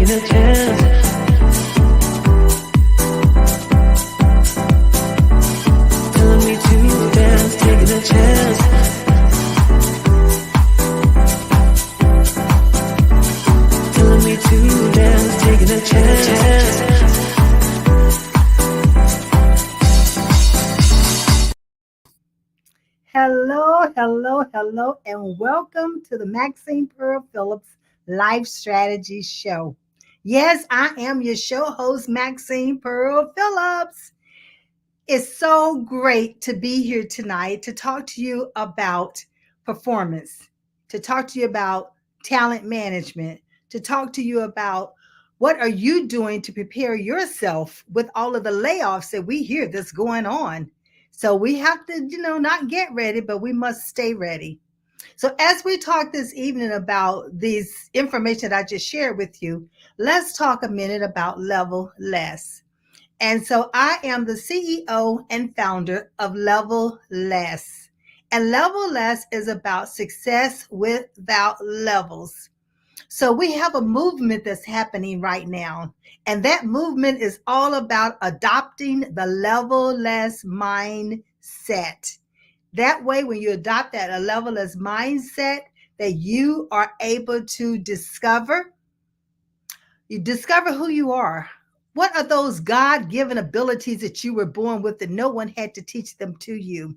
taking a chance. Telling me to dance, taking a chance. Telling me to dance, taking a chance. Hello, and welcome to the Maxine Phillips Life Strategy Show. Yes, I am your show host, Maxine Phillips. It's so great to be here tonight to talk to you about performance, to talk to you about talent management, to talk to you about what are you doing to prepare yourself with all of the layoffs that we hear that's going on. So we have to, not get ready, but we must stay ready. So as we talk this evening about these information that I just shared with you, let's talk a minute about Level Less. And so I am the CEO and founder of Level Less. And Level Less is about success without levels. So we have a movement that's happening right now. And that movement is all about adopting the level less mindset. That way, when you adopt that a level less mindset, that you are able to discover who you are. What are those God-given abilities that you were born with that no one had to teach them to you?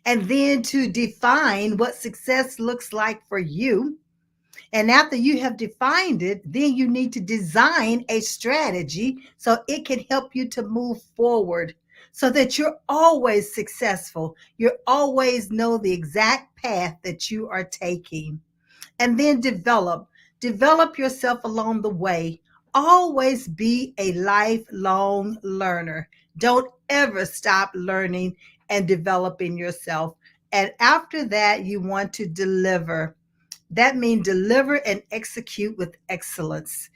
And then to define what success looks like for you. And after you have defined it, then you need to design a strategy so it can help you to move forward so that you're always successful. You always know the exact path that you are taking. And then develop yourself along the way. Always be a lifelong learner. Don't ever stop learning and developing yourself. And after that, you want to deliver. That means deliver and execute with excellence,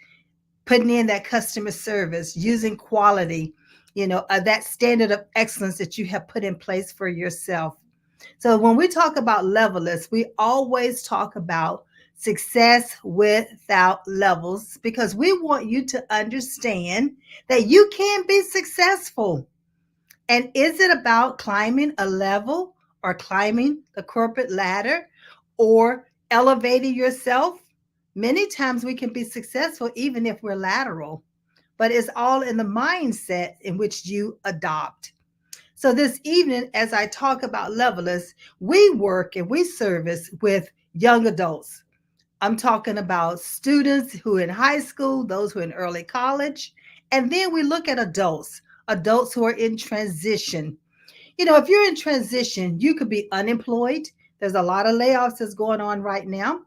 putting in that customer service, using quality, that standard of excellence that you have put in place for yourself. So when we talk about levelless, we always talk about success without levels because we want you to understand that you can be successful. And is it about climbing a level or climbing the corporate ladder or elevating yourself? Many times we can be successful even if we're lateral, but it's all in the mindset in which you adopt. So this evening, as I talk about levelers, we work and we service with young adults. I'm talking about students who are in high school, those who are in early college, and then we look at adults who are in transition. If you're in transition, you could be unemployed. There's a lot of layoffs that's going on right now.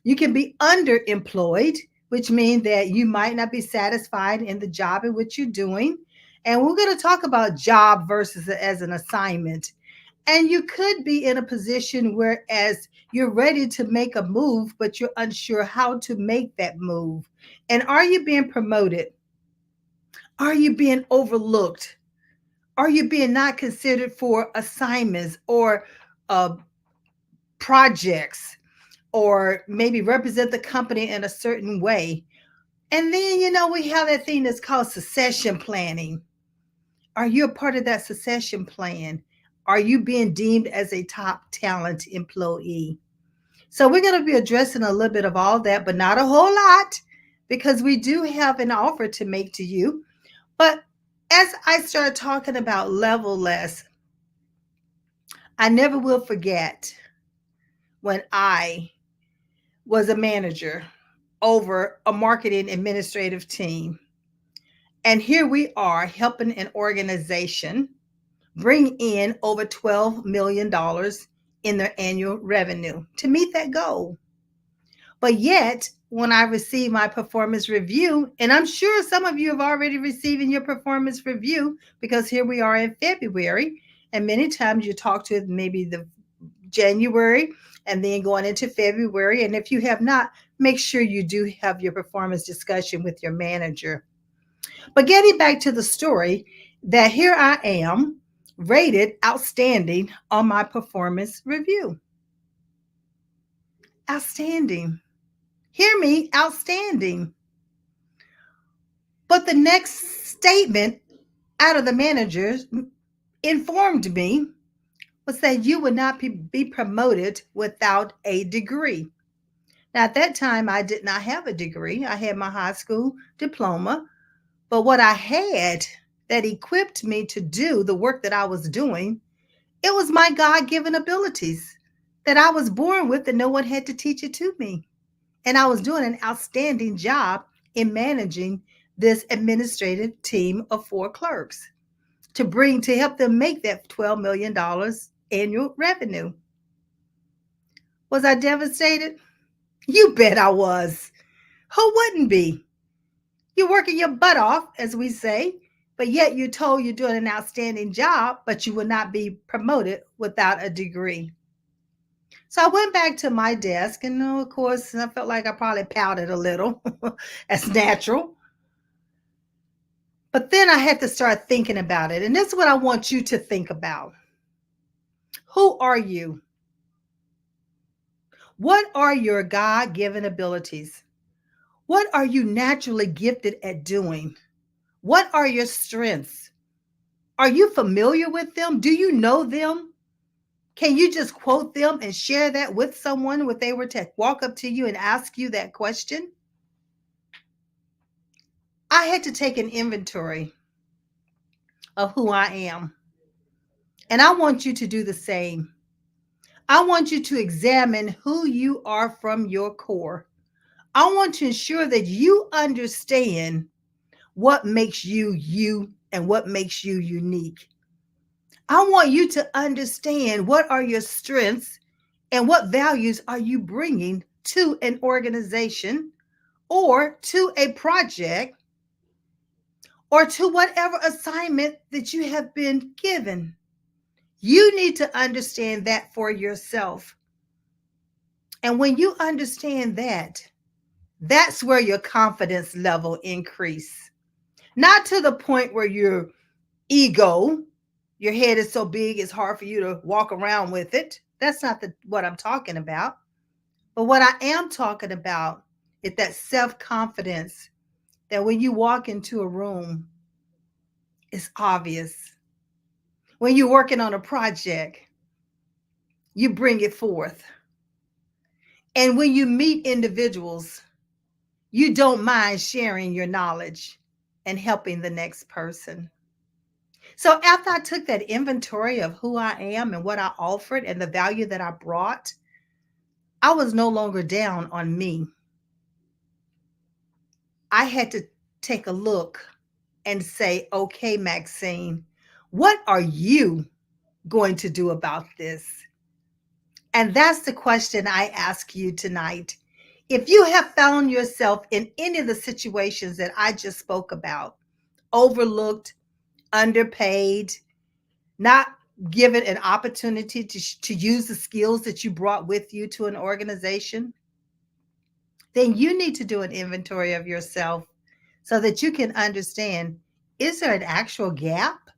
You can be underemployed, which means that you might not be satisfied in the job in which you're doing. And we're going to talk about job versus as an assignment. And you could be in a position whereas you're ready to make a move, but you're unsure how to make that move. And are you being promoted? Are you being overlooked? Are you being not considered for assignments or projects or maybe represent the company in a certain way? And then, we have that thing that's called succession planning. Are you a part of that succession plan? Are you being deemed as a top talent employee? So we're going to be addressing a little bit of all that, but not a whole lot because we do have an offer to make to you. But as I start talking about level less, I never will forget when I was a manager over a marketing administrative team. And here we are helping an organization bring in over $12 million in their annual revenue to meet that goal. But yet, when I receive my performance review, and I'm sure some of you have already received your performance review because here we are in February, and many times you talk to maybe the January and then going into February. And if you have not, make sure you do have your performance discussion with your manager. But getting back to the story, that here I am rated outstanding on my performance review. Outstanding. Hear me, outstanding. But the next statement out of the managers informed me was that you would not be promoted without a degree. Now, at that time, I did not have a degree. I had my high school diploma. But what I had that equipped me to do the work that I was doing, it was my God given abilities that I was born with, and no one had to teach it to me. And I was doing an outstanding job in managing this administrative team of 4 clerks to help them make that $12 million annual revenue. Was I devastated? You bet I was. Who wouldn't be? You're working your butt off, as we say, but yet you're told you're doing an outstanding job, but you will not be promoted without a degree. So I went back to my desk, and of course, I felt like I probably pouted a little. That's natural. But then I had to start thinking about it. And this is what I want you to think about. Who are you? What are your God given abilities? What are you naturally gifted at doing? What are your strengths? Are you familiar with them? Do you know them? Can you just quote them and share that with someone if they were to walk up to you and ask you that question? I had to take an inventory of who I am. And I want you to do the same. I want you to examine who you are from your core. I want to ensure that you understand what makes you you and what makes you unique. I want you to understand what are your strengths and what values are you bringing to an organization or to a project or to whatever assignment that you have been given. You need to understand that for yourself. And when you understand that, that's where your confidence level increase. Not to the point where your ego, your head is so big it's hard for you to walk around with it. That's not what I'm talking about. But what I am talking about is that self-confidence that when you walk into a room, it's obvious. When you're working on a project, you bring it forth. And when you meet individuals, you don't mind sharing your knowledge and helping the next person. So after I took that inventory of who I am and what I offered and the value that I brought, I was no longer down on me. I had to take a look and say, okay, Maxine, what are you going to do about this? And that's the question I ask you tonight. If you have found yourself in any of the situations that I just spoke about, overlooked, underpaid, not given an opportunity to use the skills that you brought with you to an organization, then you need to do an inventory of yourself so that you can understand, is there an actual gap?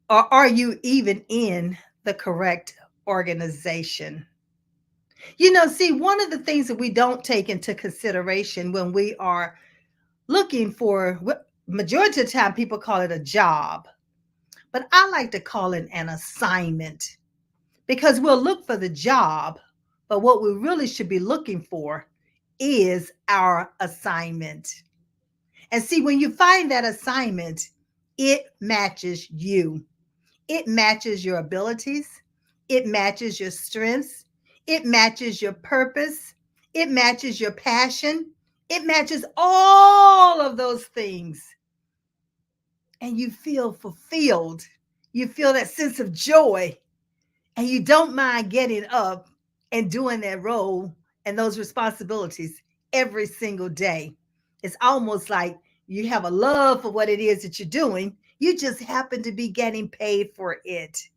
Or are you even in the correct organization? See, one of the things that we don't take into consideration when we are looking for, majority of the time people call it a job, but I like to call it an assignment, because we'll look for the job, but what we really should be looking for is our assignment. And see, when you find that assignment, it matches you. It matches your abilities. It matches your strengths. It matches your purpose. It matches your passion. It matches all of those things. And you feel fulfilled. You feel that sense of joy. And you don't mind getting up and doing that role and those responsibilities every single day. It's almost like you have a love for what it is that you're doing. You just happen to be getting paid for it.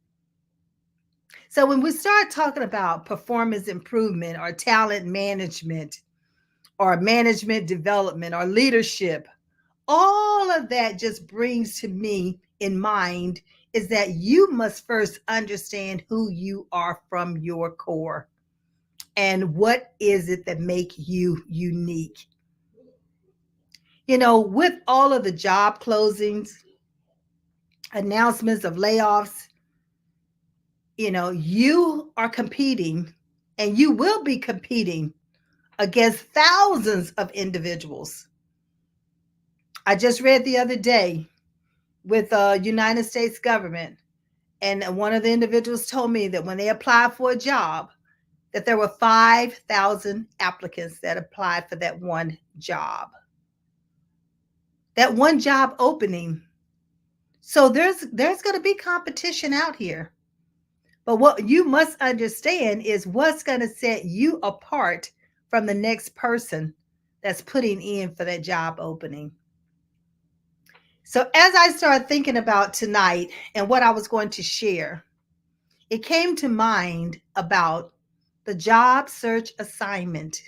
So when we start talking about performance improvement or talent management or management development or leadership, all of that just brings to me in mind is that you must first understand who you are from your core and what is it that make you unique. With all of the job closings, announcements of layoffs, you are competing and you will be competing against thousands of individuals. I just read the other day with the United States government, and one of the individuals told me that when they applied for a job, that there were 5,000 applicants that applied for that one job. That one job opening. So there's going to be competition out here. But what you must understand is what's going to set you apart from the next person that's putting in for that job opening. So as I started thinking about tonight and what I was going to share, it came to mind about the job search assignment.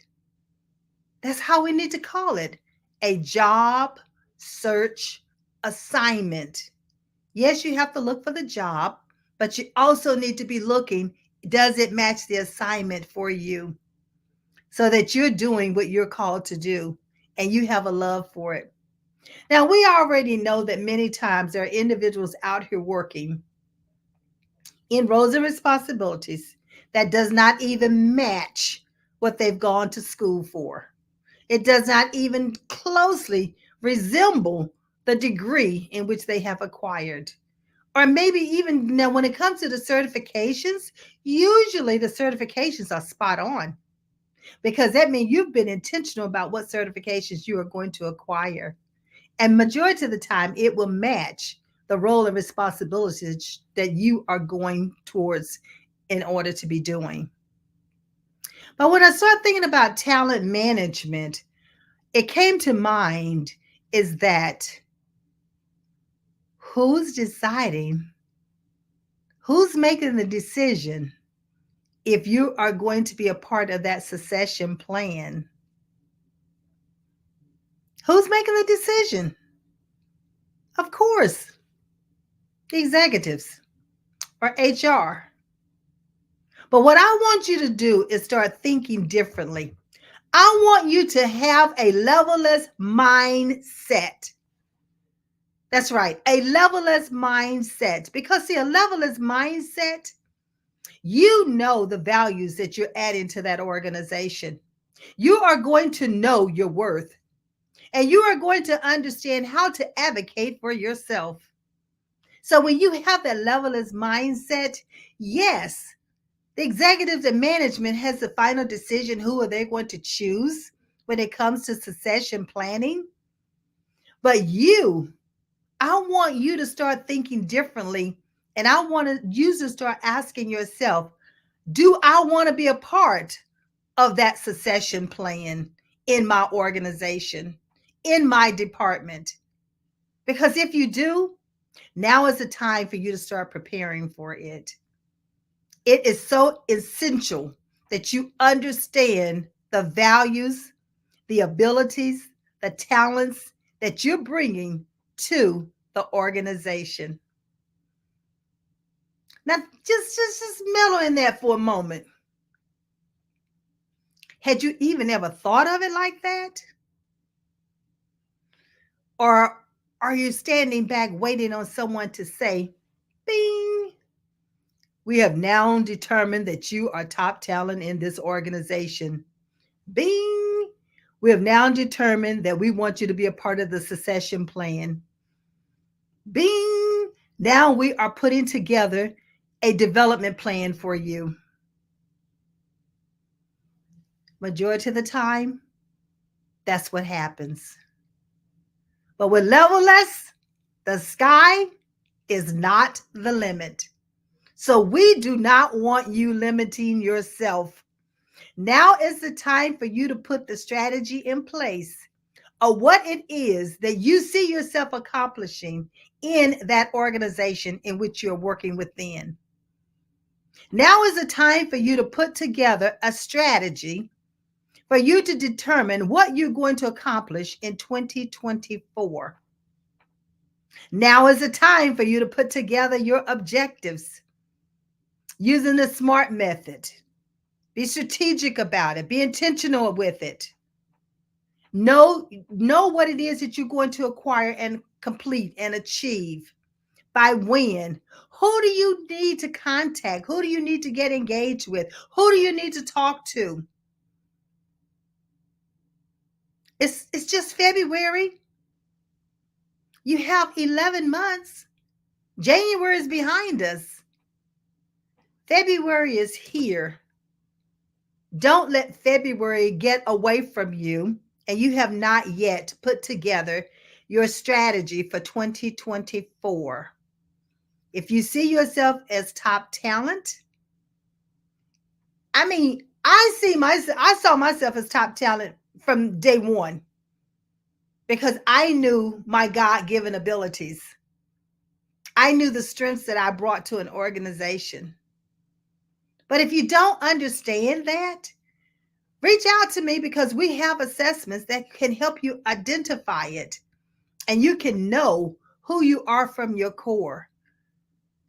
That's how we need to call it, a job search assignment. Yes, you have to look for the job, but you also need to be looking, does it match the assignment for you? So that you're doing what you're called to do and you have a love for it. Now, we already know that many times there are individuals out here working in roles and responsibilities that does not even match what they've gone to school for. It does not even closely resemble the degree in which they have acquired. Or maybe even now, when it comes to the certifications, usually the certifications are spot on because that means you've been intentional about what certifications you are going to acquire. And majority of the time, it will match the role and responsibilities that you are going towards in order to be doing. But when I started thinking about talent management, it came to mind is that who's deciding, who's making the decision if you are going to be a part of that succession plan? Who's making the decision? Of course, the executives or HR. But what I want you to do is start thinking differently. I want you to have a levelless mindset. That's right, a levelless mindset. Because, see, a levelless mindset, you know the values that you're adding to that organization. You are going to know your worth, and you are going to understand how to advocate for yourself. So when you have that levelless mindset, yes, the executives and management has the final decision who are they going to choose when it comes to succession planning. But I want you to start thinking differently, and I want you to start asking yourself, do I want to be a part of that succession plan in my organization, in my department? Because if you do, now is the time for you to start preparing for it. It is so essential that you understand the values, the abilities, the talents that you're bringing to the organization. Now, just mellow in that for a moment. Had you even ever thought of it like that? Or are you standing back waiting on someone to say, bing, we have now determined that you are top talent in this organization. Bing, we have now determined that we want you to be a part of the succession plan. Bing, now we are putting together a development plan for you. Majority of the time, that's what happens. But with levelless, the sky is not the limit. So we do not want you limiting yourself. Now is the time for you to put the strategy in place of what it is that you see yourself accomplishing in that organization in which you're working within. Now is the time for you to put together a strategy for you to determine what you're going to accomplish in 2024. Now is the time for you to put together your objectives using the SMART method. Be strategic about it. Be intentional with it. Know what it is that you're going to acquire and complete and achieve. By when? Who do you need to contact? Who do you need to get engaged with? Who do you need to talk to? It's just February. You have 11 months. January is behind us. February is here. Don't let February get away from you, and you have not yet put together your strategy for 2024. If you see yourself as top talent, I mean, I saw myself as top talent from day one because I knew my God-given abilities. I knew the strengths that I brought to an organization. But if you don't understand that, reach out to me because we have assessments that can help you identify it and you can know who you are from your core,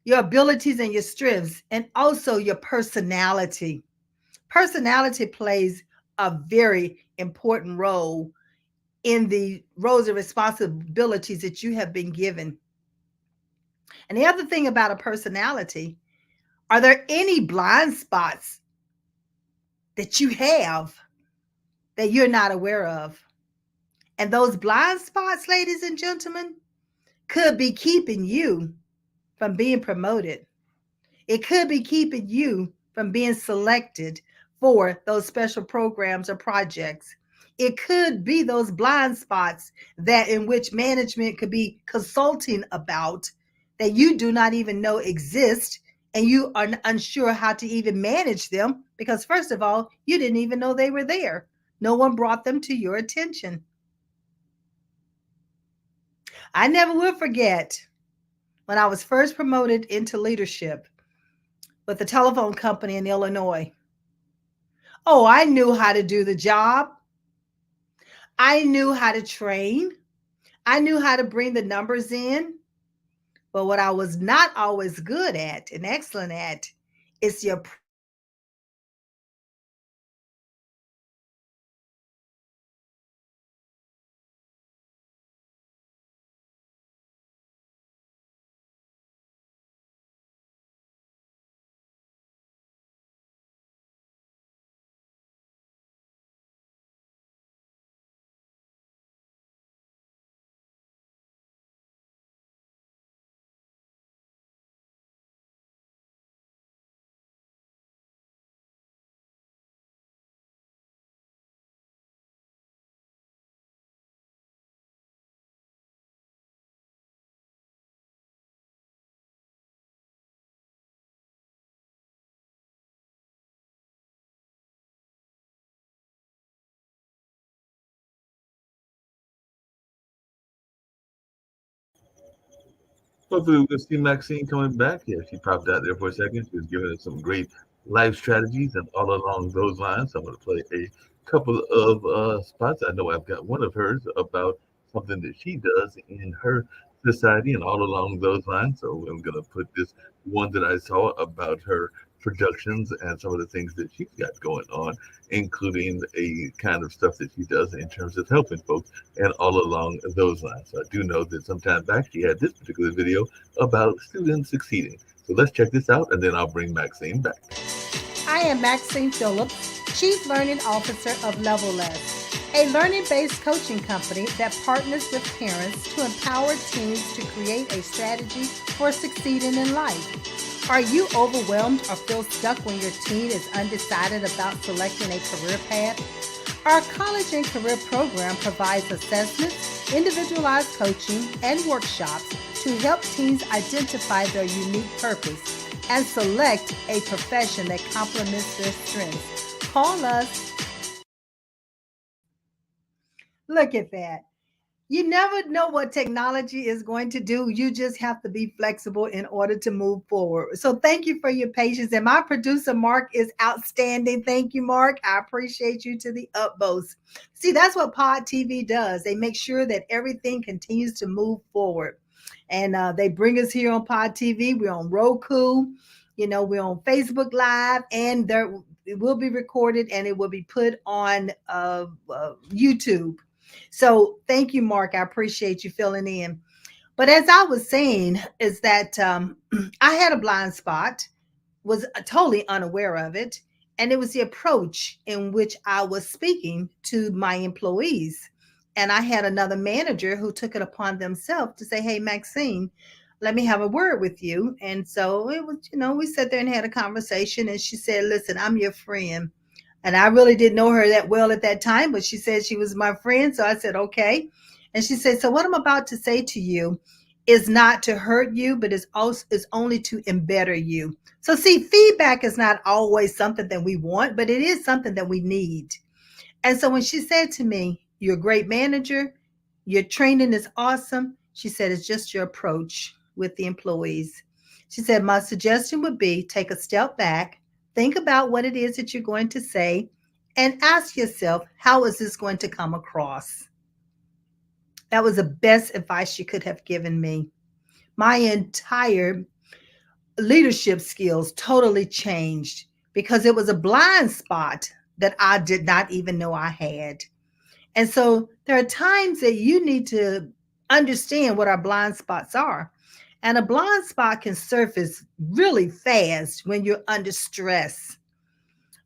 your abilities and your strengths, and also your personality. Personality plays a very important role in the roles and responsibilities that you have been given. And the other thing about a personality, are there any blind spots that you have that you're not aware of? And those blind spots, ladies and gentlemen, could be keeping you from being promoted. It could be keeping you from being selected for those special programs or projects. It could be those blind spots that in which management could be consulting about that you do not even know exist and you are unsure how to even manage them because first of all, you didn't even know they were there. No one brought them to your attention. I never will forget when I was first promoted into leadership with a telephone company in Illinois. Oh, I knew how to do the job. I knew how to train. I knew how to bring the numbers in. But what I was not always good at and excellent at is your Hopefully, we'll see Maxine coming back. Yeah, she popped out there for a second. She was giving us some great life strategies, and all along those lines, I'm going to play a couple of spots. I know I've got one of hers about something that she does in her society, and all along those lines. So I'm going to put this one that I saw about her productions and some of the things that she's got going on, including a kind of stuff that she does in terms of helping folks and all along those lines. So I do know that some time back she had this particular video about students succeeding. So let's check this out and then I'll bring Maxine back. I am Maxine Phillips, Chief Learning Officer of Level Less, a learning based coaching company that partners with parents to empower teens to create a strategy for succeeding in life. Are you overwhelmed or feel stuck when your teen is undecided about selecting a career path? Our college and career program provides assessments, individualized coaching, and workshops to help teens identify their unique purpose and select a profession that complements their strengths. Call us. Look at that. You never know what technology is going to do. You just have to be flexible in order to move forward. So thank you for your patience. And my producer, Mark, is outstanding. Thank you, Mark. I appreciate you to the utmost. See, that's what Pod TV does. They make sure that everything continues to move forward. And they bring us here on Pod TV. We're on Roku. We're on Facebook Live. And it will be recorded and it will be put on YouTube. So thank you, Mark. I appreciate you filling in. But as I was saying, is that I had a blind spot, was totally unaware of it. And it was the approach in which I was speaking to my employees. And I had another manager who took it upon themselves to say, hey, Maxine, let me have a word with you. And so it was, we sat there and had a conversation. And she said, listen, I'm your friend. And I really didn't know her that well at that time, but she said she was my friend. So I said, okay. And she said, so what I'm about to say to you is not to hurt you, but is only to embetter you. So see, feedback is not always something that we want, but it is something that we need. And so when she said to me, you're a great manager, your training is awesome, she said, it's just your approach with the employees. She said, my suggestion would be take a step back, think about what it is that you're going to say, and ask yourself, how is this going to come across? That was the best advice she could have given me. My entire leadership skills totally changed because it was a blind spot that I did not even know I had. And so there are times that you need to understand what our blind spots are. And a blind spot can surface really fast when you're under stress,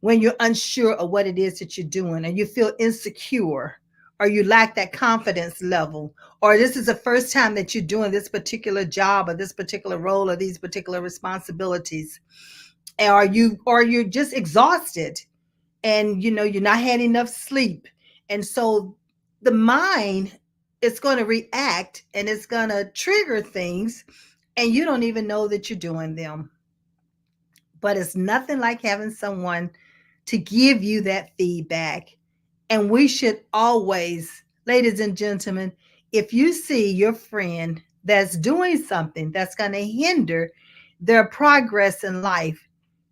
when you're unsure of what it is that you're doing and you feel insecure or you lack that confidence level, or this is the first time that you're doing this particular job or this particular role or these particular responsibilities, or you're just exhausted and you're not had enough sleep. And so the mind is going to react and it's going to trigger things and you don't even know that you're doing them. But it's nothing like having someone to give you that feedback. And we should always, ladies and gentlemen, if you see your friend that's doing something that's going to hinder their progress in life,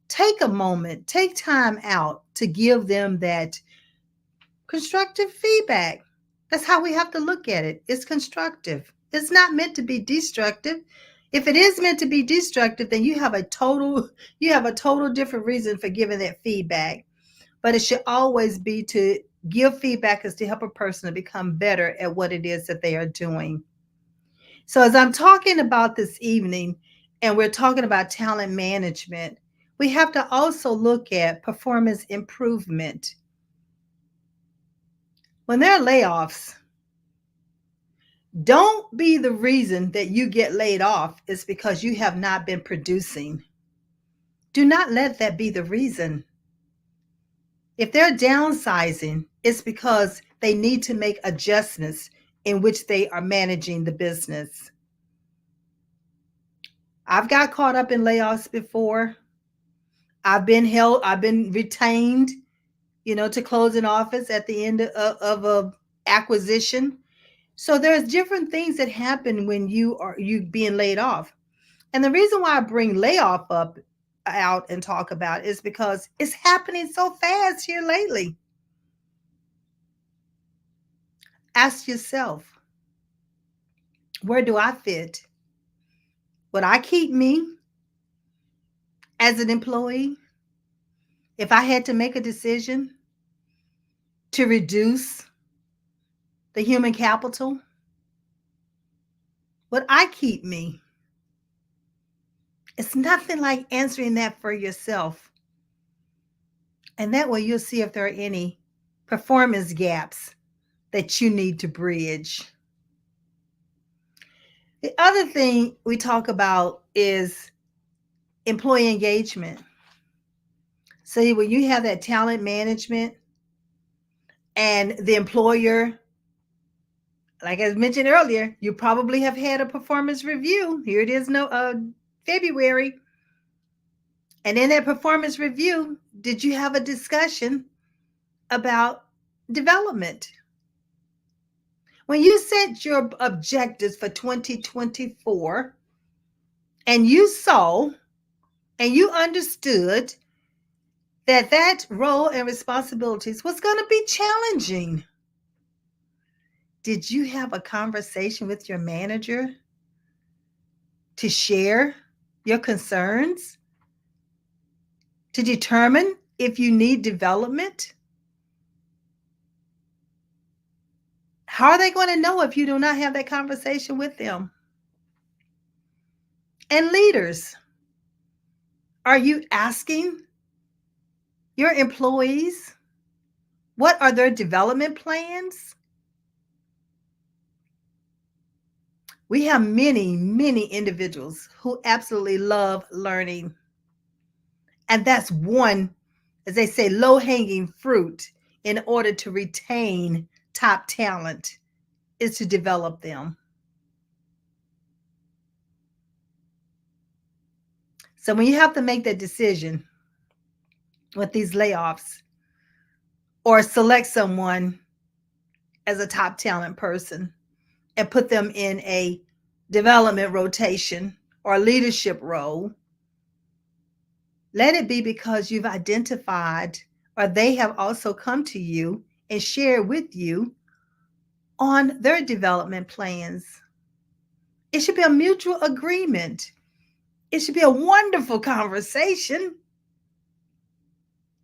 take a moment, take time out to give them that constructive feedback. That's how we have to look at it. It's constructive. It's not meant to be destructive. If it is meant to be destructive, then you have a total different reason for giving that feedback. But it should always be to give feedback is to help a person to become better at what it is that they are doing. So as I'm talking about this evening, and we're talking about talent management, we have to also look at performance improvement. When there are layoffs, don't be the reason that you get laid off is because you have not been producing. Do not let that be the reason. If they're downsizing, it's because they need to make adjustments in which they are managing the business. I've got caught up in layoffs before. I've been retained, to close an office at the end of a acquisition. So there's different things that happen when you being laid off. And the reason why I bring layoff up out and talk about it is because it's happening so fast here lately. Ask yourself, where do I fit? Would I keep me as an employee if I had to make a decision to reduce the human capital? Would I keep me? It's nothing like answering that for yourself. And that way you'll see if there are any performance gaps that you need to bridge. The other thing we talk about is employee engagement. See, when you have that talent management and the employer, like I mentioned earlier, you probably have had a performance review. Here it is, February. And in that performance review, did you have a discussion about development? When you set your objectives for 2024 and you saw and you understood that role and responsibilities was going to be challenging, did you have a conversation with your manager to share your concerns, to determine if you need development? How are they going to know if you do not have that conversation with them? And leaders, are you asking your employees what are their development plans? We have many, many individuals who absolutely love learning. And that's one, as they say, low hanging fruit in order to retain top talent is to develop them. So when you have to make that decision with these layoffs or select someone as a top talent person and put them in a development rotation or leadership role, let it be because you've identified or they have also come to you and shared with you on their development plans. It should be a mutual agreement. It should be a wonderful conversation.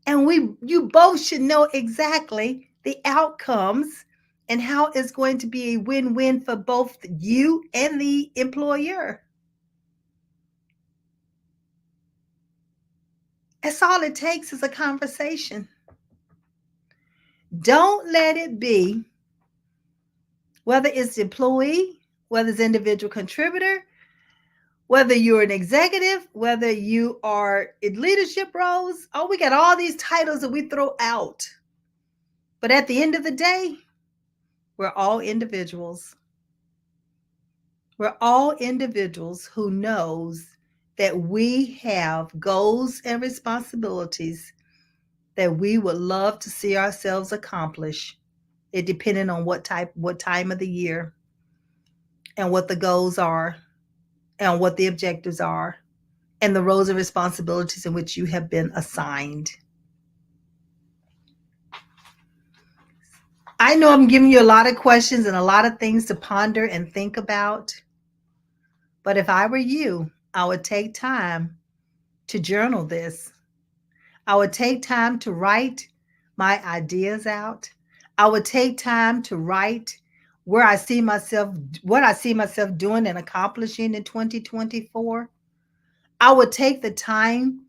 And you both should know exactly the outcomes and how it's going to be a win-win for both you and the employer. That's all it takes is a conversation. Don't let it be, whether it's employee, whether it's individual contributor, whether you're an executive, whether you are in leadership roles. Oh, we got all these titles that we throw out. But at the end of the day, we're all individuals. We're all individuals who knows that we have goals and responsibilities that we would love to see ourselves accomplish. It depending on what time of the year and what the goals are and what the objectives are and the roles and responsibilities in which you have been assigned. I know I'm giving you a lot of questions and a lot of things to ponder and think about. But if I were you, I would take time to journal this. I would take time to write my ideas out. I would take time to write what I see myself doing and accomplishing in 2024. I would take the time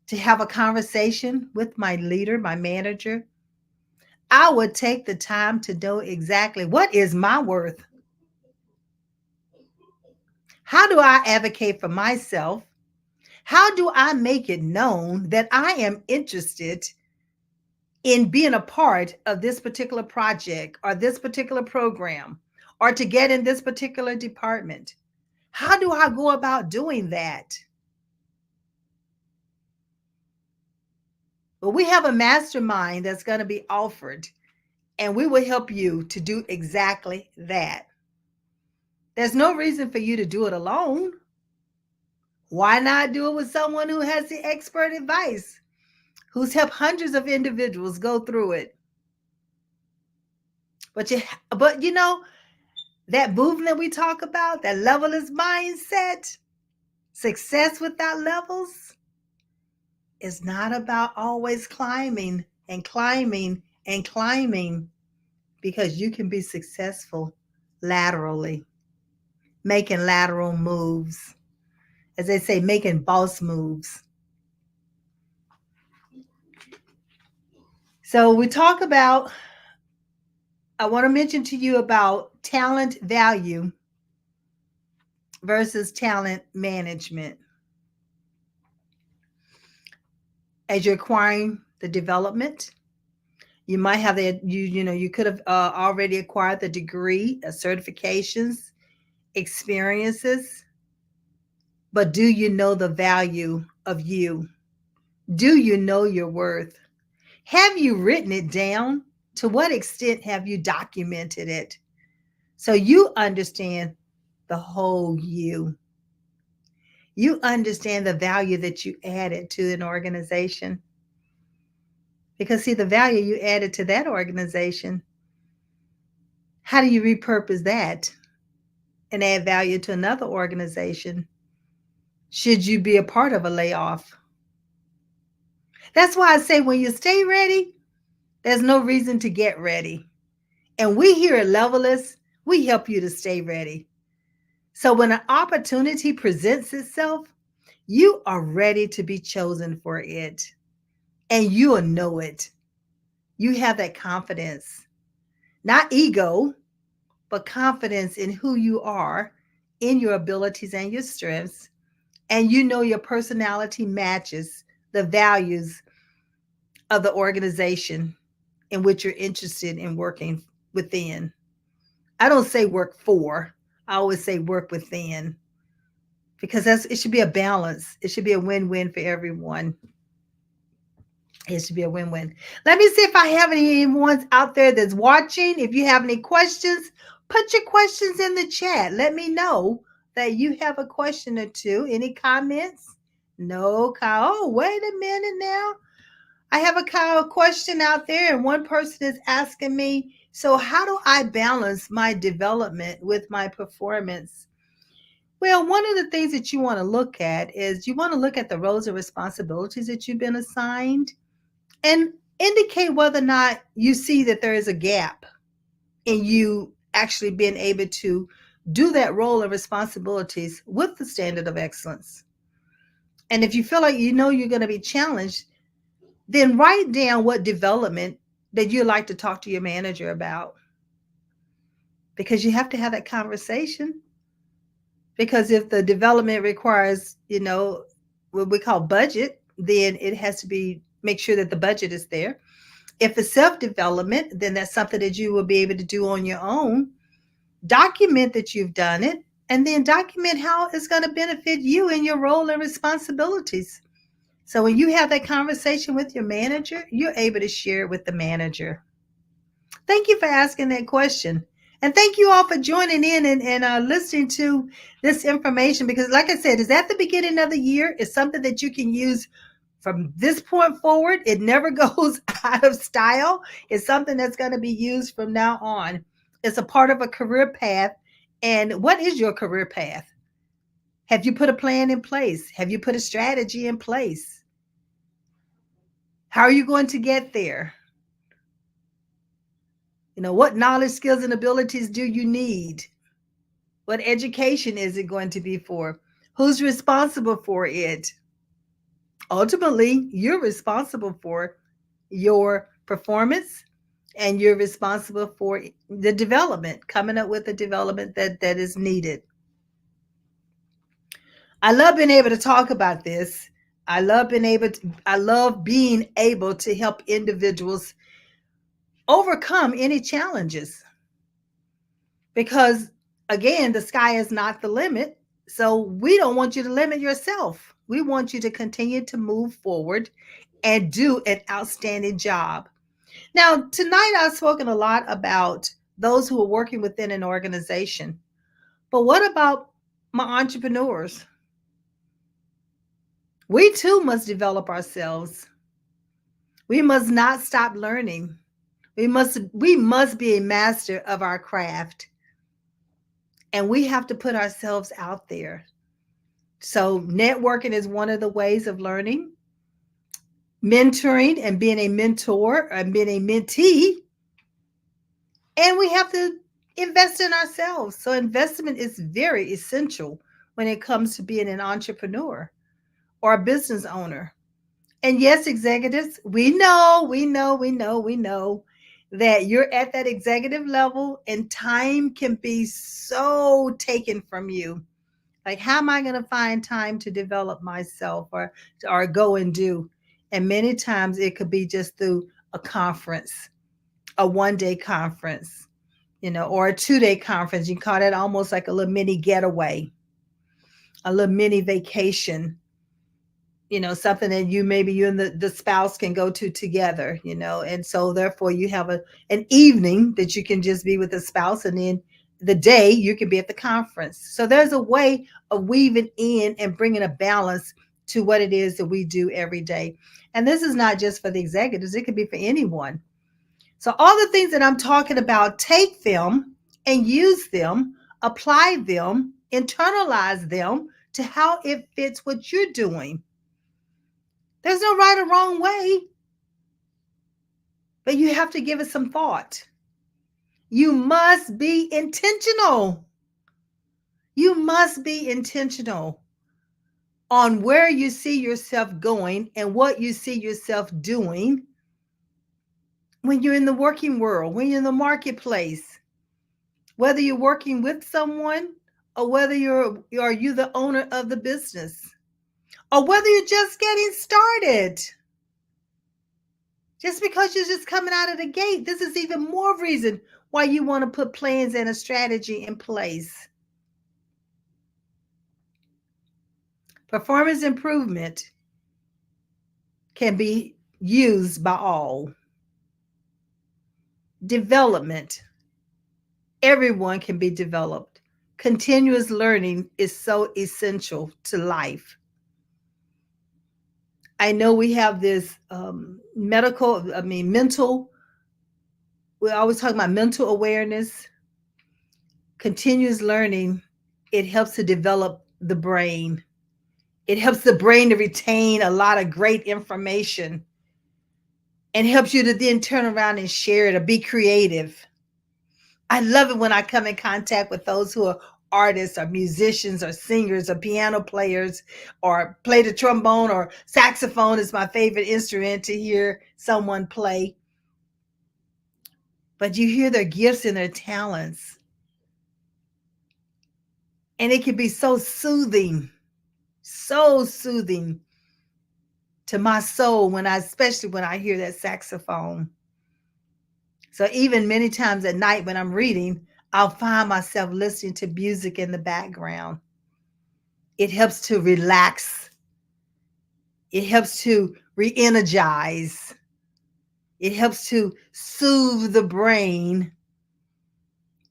to have a conversation with my leader, my manager. I would take the time to know exactly what is my worth. How do I advocate for myself? How do I make it known that I am interested in being a part of this particular project or this particular program or to get in this particular department? How do I go about doing that? Well, we have a mastermind that's going to be offered, and we will help you to do exactly that. There's no reason for you to do it alone. Why not do it with someone who has the expert advice, who's helped hundreds of individuals go through it? But you know, that movement we talk about, that levelist mindset, success without levels, is not about always climbing and climbing and climbing, because you can be successful laterally, making lateral moves. As they say, making boss moves. So we talk about, I want to mention to you about talent value versus talent management. As you're acquiring the development, you might have you could have already acquired the degree, certifications, experiences, but do you know the value of you? Do you know your worth? Have you written it down? To what extent have you documented it? So you understand the whole you. You understand the value that you added to an organization. Because, see, the value you added to that organization, how do you repurpose that and add value to another organization should you be a part of a layoff? That's why I say when you stay ready, there's no reason to get ready. And we here at Levelist, we help you to stay ready. So when an opportunity presents itself, you are ready to be chosen for it. And you'll know it. You have that confidence, not ego, but confidence in who you are, in your abilities and your strengths. And you know your personality matches the values of the organization in which you're interested in working within. I don't say work for, I always say work within, because it should be a balance. It should be a win-win for everyone. It should be a win-win. Let me see if I have anyone out there that's watching. If you have any questions, put your questions in the chat. Let me know that you have a question or two. Any comments? No, Kyle. Oh, wait a minute now. I have a question out there, and one person is asking me, so how do I balance my development with my performance? Well, one of the things that you want to look at is you want to look at the roles and responsibilities that you've been assigned and indicate whether or not you see that there is a gap in you actually being able to do that role and responsibilities with the standard of excellence. And if you feel like you know you're going to be challenged, then write down what development that you'd like to talk to your manager about, because you have to have that conversation. Because if the development requires, what we call budget, then it has to be make sure that the budget is there. If it's self-development, then that's something that you will be able to do on your own. Document that you've done it, and then document how it's going to benefit you in your role and responsibilities. So when you have that conversation with your manager, you're able to share it with the manager. Thank you for asking that question. And thank you all for joining in and listening to this information, because like I said, it's at the beginning of the year. It's something that you can use from this point forward. It never goes out of style. It's something that's going to be used from now on. It's a part of a career path. And what is your career path? Have you put a plan in place? Have you put a strategy in place? How are you going to get there? What knowledge, skills, and abilities do you need? What education is it going to be for? Who's responsible for it? Ultimately, you're responsible for your performance, and you're responsible for the development, coming up with the development that is needed. I love being able to talk about this. I love being able to help individuals overcome any challenges, because again, the sky is not the limit. So we don't want you to limit yourself. We want you to continue to move forward and do an outstanding job. Now, tonight I've spoken a lot about those who are working within an organization. But what about my entrepreneurs? We too must develop ourselves. We must not stop learning. We must be a master of our craft. And we have to put ourselves out there. So networking is one of the ways of learning. Mentoring and being a mentor and being a mentee. And we have to invest in ourselves. So investment is very essential when it comes to being an entrepreneur or a business owner. And yes, executives, we know that you're at that executive level and time can be so taken from you. Like, how am I going to find time to develop myself or go and do? And many times it could be just through a conference, a one-day conference, or a 2-day conference. You call that almost like a little mini getaway, a little mini vacation, something that you and the spouse can go to together, and so therefore you have an evening that you can just be with the spouse, and then the day you can be at the conference. So there's a way of weaving in and bringing a balance to what it is that we do every day. And this is not just for the executives, it could be for anyone. So all the things that I'm talking about, take them and use them, apply them, internalize them to how it fits what you're doing. There's no right or wrong way, but you have to give it some thought. You must be intentional. You must be intentional on where you see yourself going and what you see yourself doing when you're in the working world, when you're in the marketplace, whether you're working with someone or whether are you the owner of the business or whether you're just getting started. Just because you're just coming out of the gate, this is even more reason why you want to put plans and a strategy in place. Performance improvement can be used by all. Development, everyone can be developed. Continuous learning is so essential to life. I know we have this mental, we always talk about mental awareness, continuous learning. It helps to develop the brain. It helps the brain to retain a lot of great information and helps you to then turn around and share it or be creative. I love it when I come in contact with those who are artists or musicians or singers or piano players or play the trombone or saxophone is my favorite instrument to hear someone play. But you hear their gifts and their talents. And it can be so soothing to my soul especially when I hear that saxophone. So even many times at night when I'm reading, I'll find myself listening to music in the background. It helps to relax. It helps to re-energize. It helps to soothe the brain,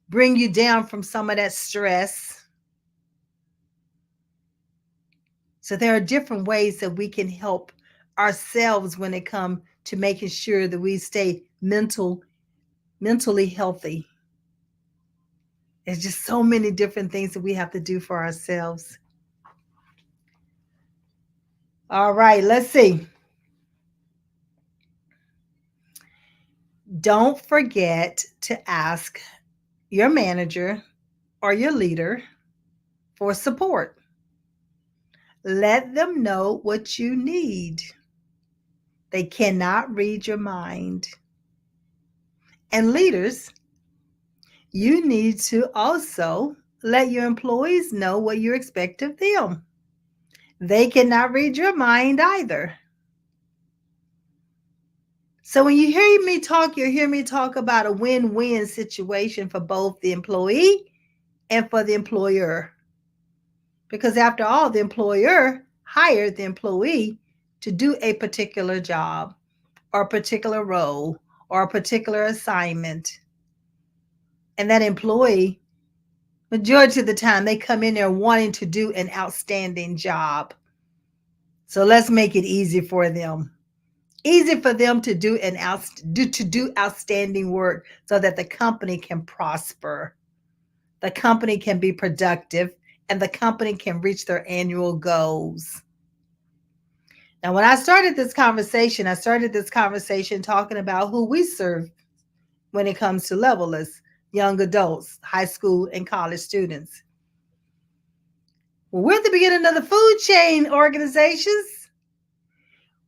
bring you down from some of that stress. So there are different ways that we can help ourselves when it comes to making sure that we stay mentally healthy. There's just so many different things that we have to do for ourselves. All right, let's see. Don't forget to ask your manager or your leader for support. Let them know what you need. They cannot read your mind. And leaders, you need to also let your employees know what you expect of them. They cannot read your mind either. So when you hear me talk, you hear me talk about a win-win situation for both the employee and for the employer. Because after all, the employer hired the employee to do a particular job or a particular role or a particular assignment. And that employee, majority of the time, they come in there wanting to do an outstanding job. So let's make it easy for them. Easy for them to do outstanding work so that the company can prosper. The company can be productive and the company can reach their annual goals. Now, when I started this conversation talking about who we serve when it comes to levelless, young adults, high school, and college students. Well, we're at the beginning of the food chain organizations.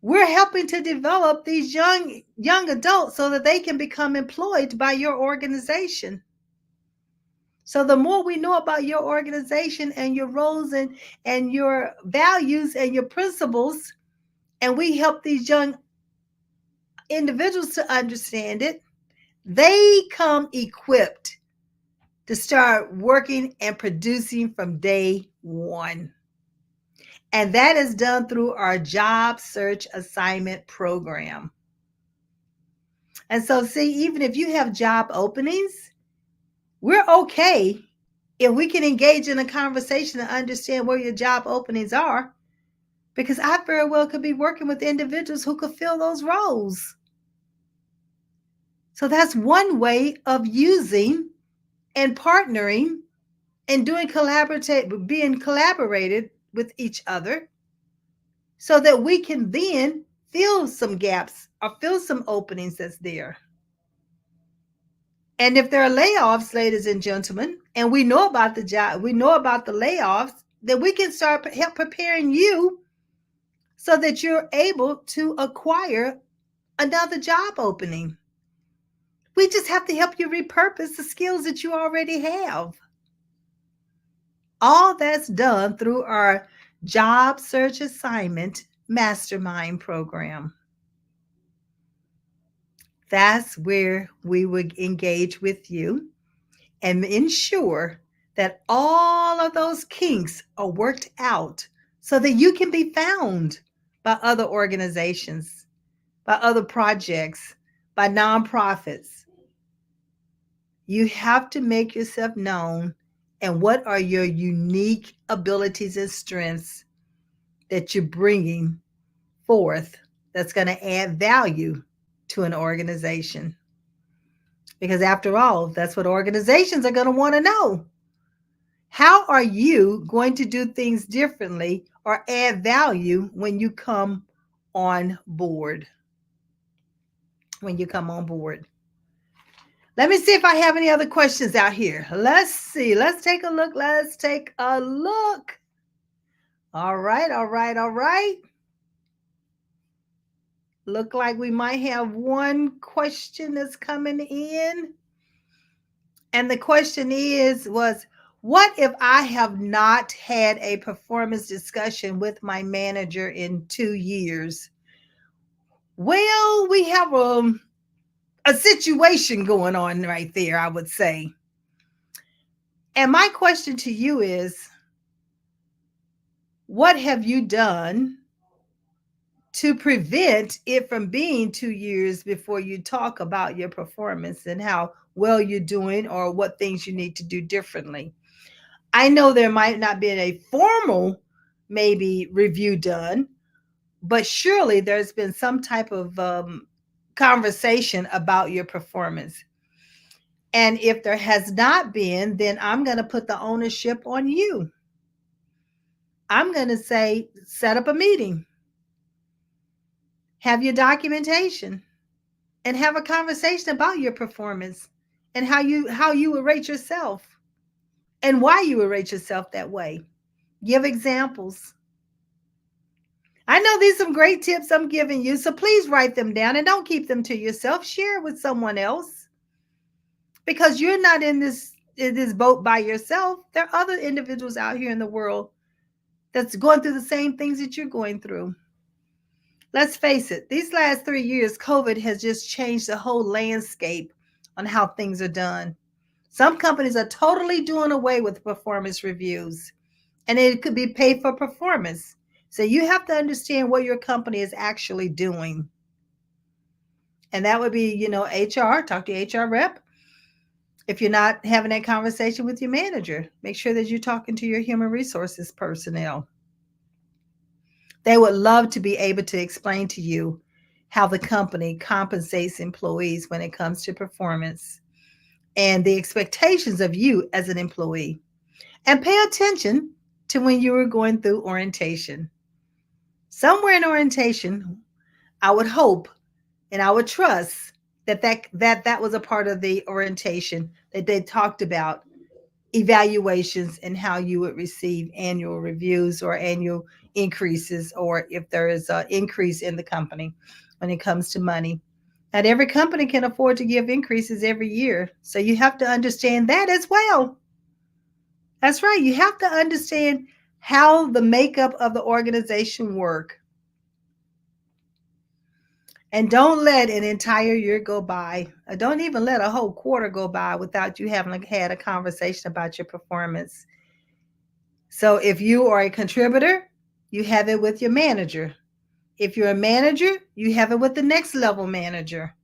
We're helping to develop these young adults so that they can become employed by your organization. So the more we know about your organization and your roles and your values and your principles, and we help these young individuals to understand it, they come equipped to start working and producing from day one. And that is done through our job search assignment program. And so, see, even if you have job openings, we're okay if we can engage in a conversation and understand where your job openings are, because I very well could be working with individuals who could fill those roles. So that's one way of using and partnering and being collaborated with each other so that we can then fill some gaps or fill some openings that's there. And if there are layoffs, ladies and gentlemen, and we know about the job, we know about the layoffs, then we can start help preparing you so that you're able to acquire another job opening. We just have to help you repurpose the skills that you already have. All that's done through our job search assignment mastermind program. That's where we would engage with you and ensure that all of those kinks are worked out so that you can be found by other organizations, by other projects, by nonprofits. You have to make yourself known, and what are your unique abilities and strengths that you're bringing forth that's going to add value to an organization. Because after all, that's what organizations are going to want to know. How are you going to do things differently or add value when you come on board? When you come on board. Let me see if I have any other questions out here. Let's see. Let's take a look. Let's take a look. All right, all right, all right. Look like we might have one question that's coming in. And the question was, what if I have not had a performance discussion with my manager in 2 years? Well, we have a situation going on right there, I would say. And my question to you is, what have you done to prevent it from being 2 years before you talk about your performance and how well you're doing or what things you need to do differently? I know there might not be a formal maybe review done, but surely there's been some type of conversation about your performance. And if there has not been, then I'm going to put the ownership on you. I'm going to say, set up a meeting, have your documentation, and have a conversation about your performance and how you would rate yourself and why you would rate yourself that way. Give examples. I know these are some great tips I'm giving you, so please write them down and don't keep them to yourself. Share it with someone else, because you're not in this boat by yourself. There are other individuals out here in the world that's going through the same things that you're going through. Let's face it, these last 3 years, COVID has just changed the whole landscape on how things are done. Some companies are totally doing away with performance reviews, and it could be paid for performance. So you have to understand what your company is actually doing. And that would be, HR, talk to your HR rep. If you're not having that conversation with your manager, make sure that you're talking to your human resources personnel. They would love to be able to explain to you how the company compensates employees when it comes to performance and the expectations of you as an employee. And pay attention to when you were going through orientation. Somewhere in orientation, I would hope and I would trust that was a part of the orientation, that they talked about evaluations and how you would receive annual reviews or annual increases, or if there is an increase in the company when it comes to money. Not every company can afford to give increases every year. So you have to understand that as well. That's right. You have to understand how the makeup of the organization work. And don't let an entire year go by. Or don't even let a whole quarter go by without you having had a conversation about your performance. So if you are a contributor, you have it with your manager. If you're a manager, you have it with the next level manager.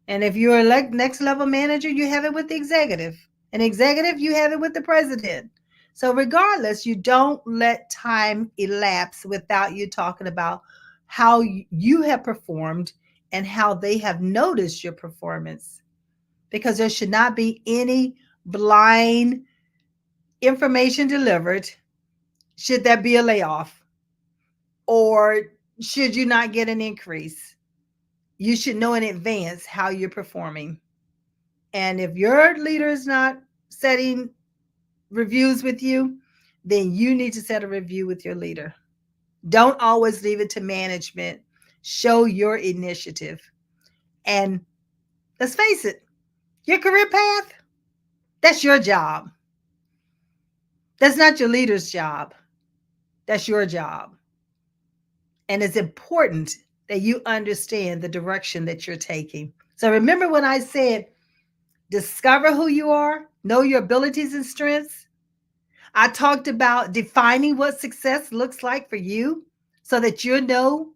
And if you're a next level manager, you have it with the executive. An executive, you have it with the president. So regardless, you don't let time elapse without you talking about how you have performed and how they have noticed your performance. Because there should not be any blind information delivered should there be a layoff, or should you not get an increase. You should know in advance how you're performing. And if your leader is not setting reviews with you, then you need to set a review with your leader. Don't always leave it to management. Show your initiative. And let's face it, your career path, that's your job. That's not your leader's job. That's your job. And it's important that you understand the direction that you're taking. So remember when I said, discover who you are, know your abilities and strengths. I talked about defining what success looks like for you so that you know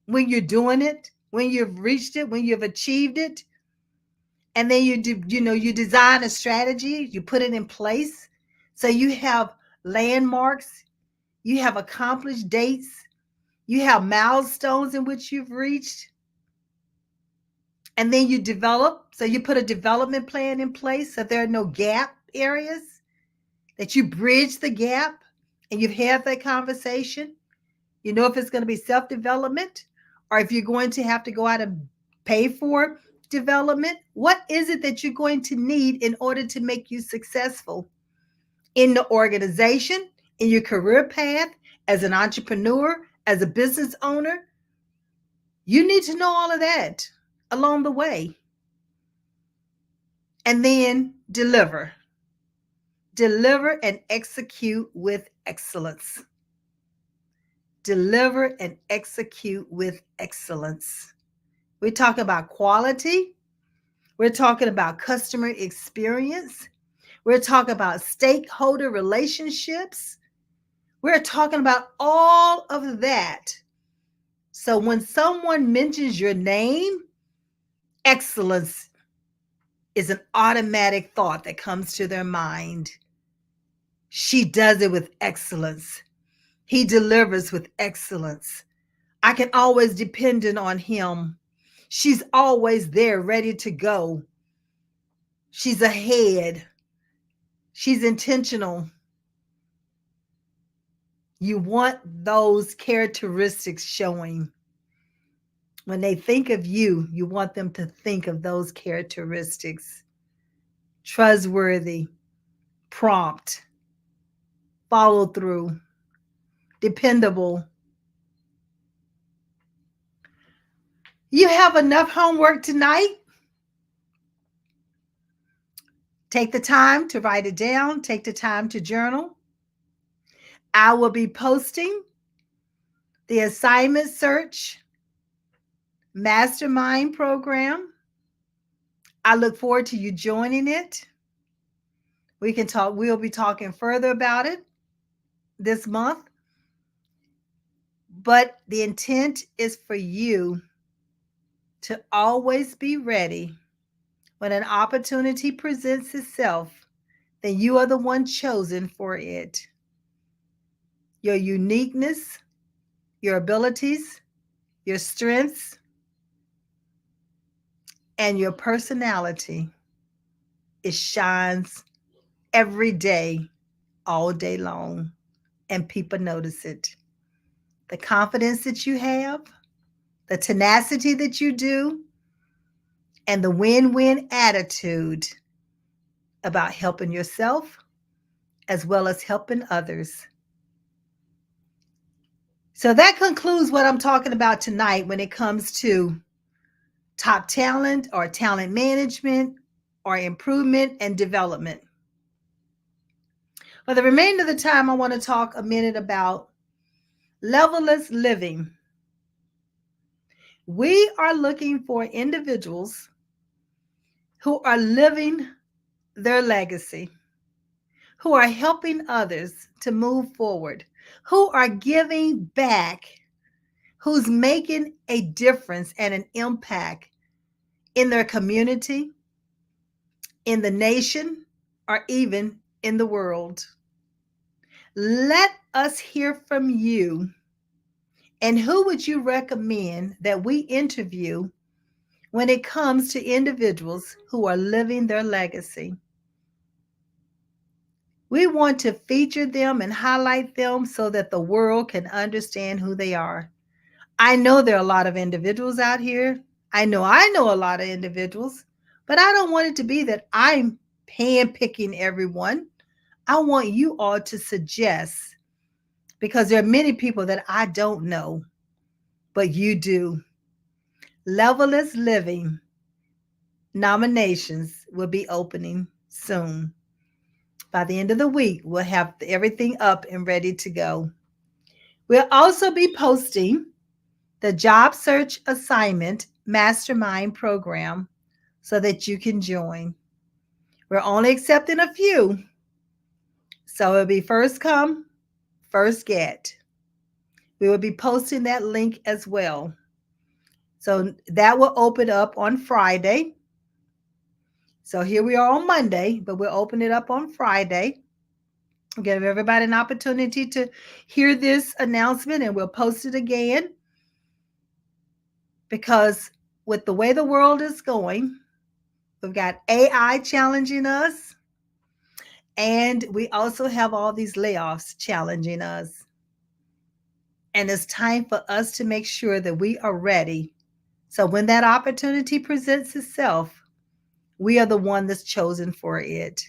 when you're doing it, when you've reached it, when you've achieved it. And then you design a strategy, you put it in place. So you have landmarks, you have accomplished dates, you have milestones in which you've reached. And then you develop. So you put a development plan in place so there are no gap areas, that you bridge the gap, and you've had that conversation. You know if it's going to be self-development or if you're going to have to go out and pay for development. What is it that you're going to need in order to make you successful in the organization, in your career path, as an entrepreneur, as a business owner? You need to know all of that along the way. And then deliver. Deliver and execute with excellence. Deliver and execute with excellence. We're talking about quality. We're talking about customer experience. We're talking about stakeholder relationships. We're talking about all of that. So when someone mentions your name, excellence is an automatic thought that comes to their mind. She does it with excellence. He delivers with excellence. I can always depend on him. She's always there, ready to go. She's ahead. She's intentional. You want those characteristics showing. When they think of you, you want them to think of those characteristics. Trustworthy, prompt, follow through, dependable. You have enough homework tonight. Take the time to write it down. Take the time to journal. I will be posting the assignment search mastermind program. I look forward to you joining it. We can talk, we'll be talking further about it this month. But the intent is for you to always be ready when an opportunity presents itself, then you are the one chosen for it. Your uniqueness, your abilities, your strengths, and your personality, it shines every day, all day long, and people notice it. The confidence that you have, the tenacity that you do, and the win-win attitude about helping yourself as well as helping others. So that concludes what I'm talking about tonight when it comes to top talent or talent management or improvement and development. For the remainder of the time, I want to talk a minute about levelless living. We are looking for individuals who are living their legacy, who are helping others to move forward, who are giving back, who's making a difference and an impact in their community, in the nation, or even in the world. Let us hear from you. And who would you recommend that we interview when it comes to individuals who are living their legacy? We want to feature them and highlight them so that the world can understand who they are. I know there are a lot of individuals out here. I know a lot of individuals But I don't want it to be that I'm handpicking everyone. I want you all to suggest, because there are many people that I don't know, but you do. Leveless Living nominations will be opening soon. By the end of the week, we'll have everything up and ready to go. We'll also be posting the Job Search Assignment Mastermind Program so that you can join. We're only accepting a few, so it'll be first come, first get. We will be posting that link as well. So that will open up on Friday. So here we are on Monday, but we'll open it up on Friday. Give everybody an opportunity to hear this announcement, and we'll post it again, because with the way the world is going, we've got AI challenging us, and we also have all these layoffs challenging us. And it's time for us to make sure that we are ready. So when that opportunity presents itself, we are the one that's chosen for it.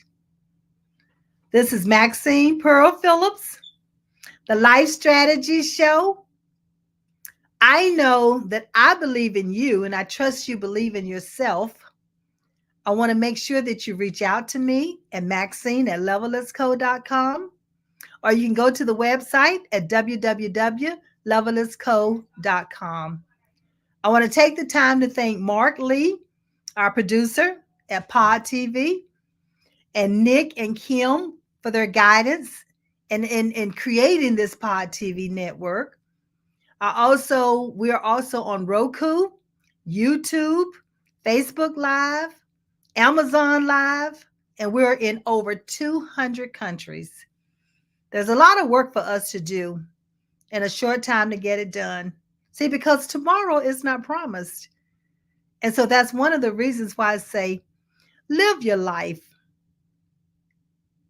This is Maxine Pearl Phillips, the Life Strategy Show. I know that I believe in you, and I trust you believe in yourself. I want to make sure that you reach out to me at Maxine@levellessco.com, or you can go to the website at www.levellessco.com. I want to take the time to thank Mark Lee, our producer at Pod TV, and Nick and Kim for their guidance in creating this Pod TV network. We are also on Roku, YouTube, Facebook Live, Amazon Live, and we're in over 200 countries. There's a lot of work for us to do in a short time to get it done. See, because tomorrow is not promised. And so that's one of the reasons why I say, live your life.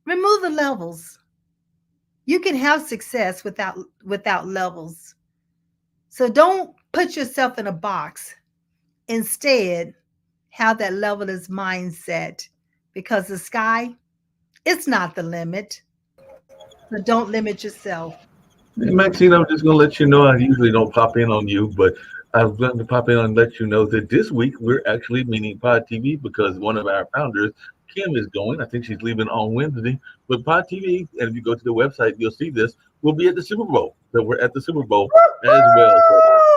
Remove the levels. You can have success without levels. So don't put yourself in a box. Instead, have that levelist mindset, because the sky, it's not the limit. So don't limit yourself. Hey, Maxine, I'm just going to let you know I usually don't pop in on you, but I'm going to pop in and let you know that this week we're actually meeting Pod TV because one of our founders, Kim, is going. I think she's leaving on Wednesday. But Pod TV, and if you go to the website, you'll see this. We'll be at the Super Bowl. So we're at the Super Bowl as well.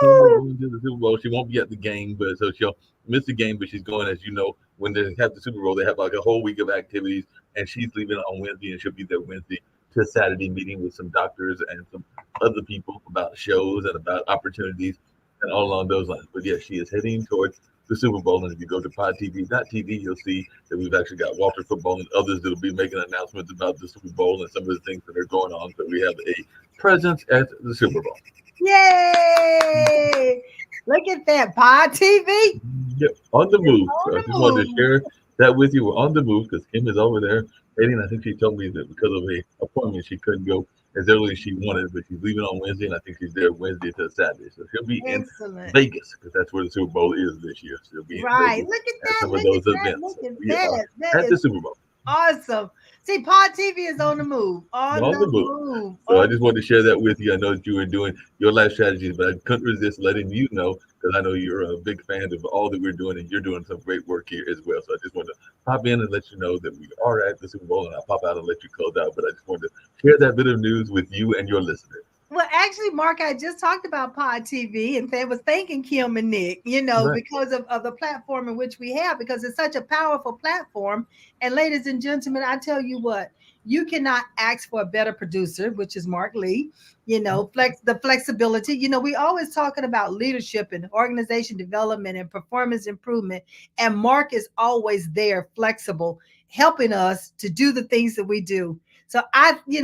So Kim is going to the Super Bowl. She won't be at the game, but so she'll miss the game, but she's going. As you know, when they have the Super Bowl, they have like a whole week of activities, and she's leaving on Wednesday, and she'll be there Wednesday to Saturday, meeting with some doctors and some other people about shows and about opportunities and all along those lines. But yes, she is heading towards the Super Bowl. And if you go to podtv.tv, you'll see that we've actually got Walter Football and others that will be making announcements about the Super Bowl and some of the things that are going on. So we have a presence at the Super Bowl. Yay! Look at that, Pod TV. Yep, on the move. On So I the just wanted to move. share that with you. We're on the move because Kim is over there heading. I think she told me that because of a appointment she couldn't go as early as she wanted, but she's leaving on Wednesday, and I think she's there Wednesday to Saturday. So she'll be in Excellent. Vegas because that's where the Super Bowl is this year. She'll be in Right. Vegas Look at at that. some of Look those at that. events. Look So at we are that. That at is the Super Bowl. awesome. See, Pod TV is on the move. On On the the move. move. So I On just wanted to share that with you. I know that you were doing your life strategies, but I couldn't resist letting you know because I know you're a big fan of all that we're doing, and you're doing some great work here as well. So I just wanted to pop in and let you know that we are at the Super Bowl, and I'll pop out and let you close out. But I just wanted to share that bit of news with you and your listeners. Well, actually, Mark, I just talked about Pod TV and was thanking Kim and Nick, Right. because of the platform in which we have, because it's such a powerful platform. And ladies and gentlemen, I tell you what, you cannot ask for a better producer, which is Mark Lee, the flexibility. We always talking about leadership and organization development and performance improvement. And Mark is always there, flexible, helping us to do the things that we do. So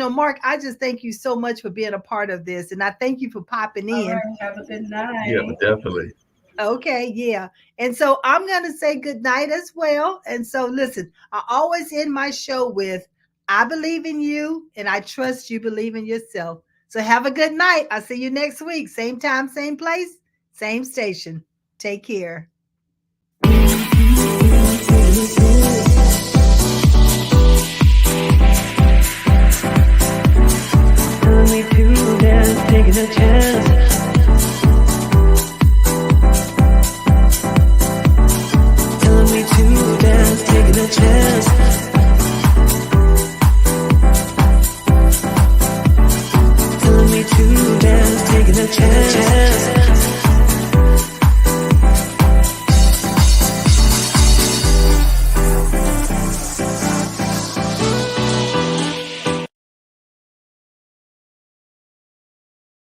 Mark, I just thank you so much for being a part of this. And I thank you for popping All in. right, have a good Yeah, night. definitely. Okay, yeah. And so I'm going to say good night as well. And so listen, I always end my show with, I believe in you and I trust you believe in yourself. So have a good night. I'll see you next week. Same time, same place, same station. Take care.